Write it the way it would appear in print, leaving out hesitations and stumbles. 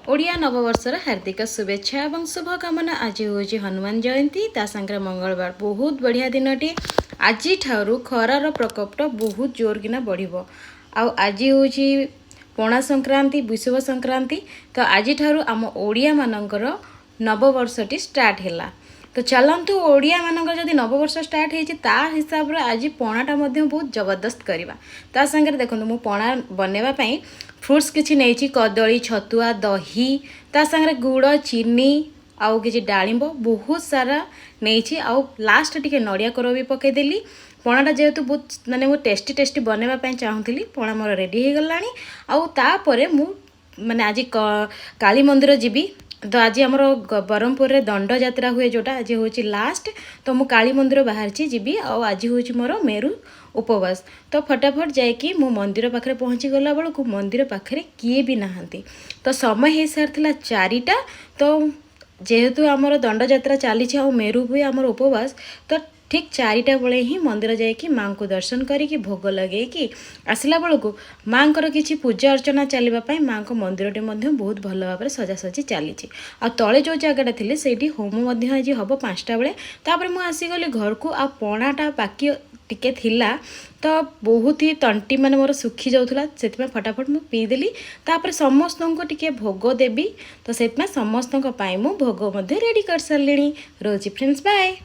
ओडिया नववर्षर हार्दिक शुभेच्छा और शुभकामना। आज हूँ हनुमान जयंती ता संगे मंगलवार बहुत बढ़िया दिनटी। आज ठारू खरार प्रकोप बहुत जोर किना बढ़िबो। आज हूँ पणा संक्रांति विषुव संक्रांति। तो आज ठारू आम ओडिया मानकर नववर्षटी स्टार्ट हैला। तो चलतु ओडिया मानकर जदि नववर्ष स्टार्ट होती हिसाब रे आज पणाटा बहुत जबरदस्त करवा। ता संगे देखो मु पणा बनवाई फ्रुट्स किसी नहीं, कदली छतुआ दही ता संगे गुड़ चीनी आउ किसी डालिंब बहुत सारा नहीं। आउ लास्ट टिके नड़िया कोर भी पकईदेली। पणाटा जेहेतु बहुत माने मु टेस्टी बनवाई चाहूली पणा मोर रेडी हो गलानी। आउ तापरे मु माने आज काली मंदिर जीवी। तो आज आमर ब्रह्मपुर रे दंड यात्रा हुए जोटा आज हूँ लास्ट। तो मु काली मंदिर बाहर जीवी। आज हूँ मोर मेरु उपवास। तो फटाफट जाकि मु मंदिर पाखे पहुँची गला बेलू मंदिर पाखे किए भी नहांती। तो समय हो सारी 4टा। तो जेहेतु आमर दंड यात्रा चली मेरु भी आमर उपवास। तो ठीक 4टा बेले ही मंदिर जाकि माँ को दर्शन करी भोग लगे आसला बेलू माँ को किसी पूजा अर्चना चलवाई माँ को मंदिरटे बहुत भल भाव सजासजी चली। आ तले जो जगह थी से होम आज हम 5टा बेले। तापर मुझे आसीगली घर को आ पणाटा बाकी टिके थिला। तो बहुत ही तंटी माने मोर सुखी जाऊला से फटाफट मु पीदेली। तापर समस्त को टिके भोग देवी। तो से समस्त मु भोग रेडी कर सारे। रोजी फ्रेंड्स बाय।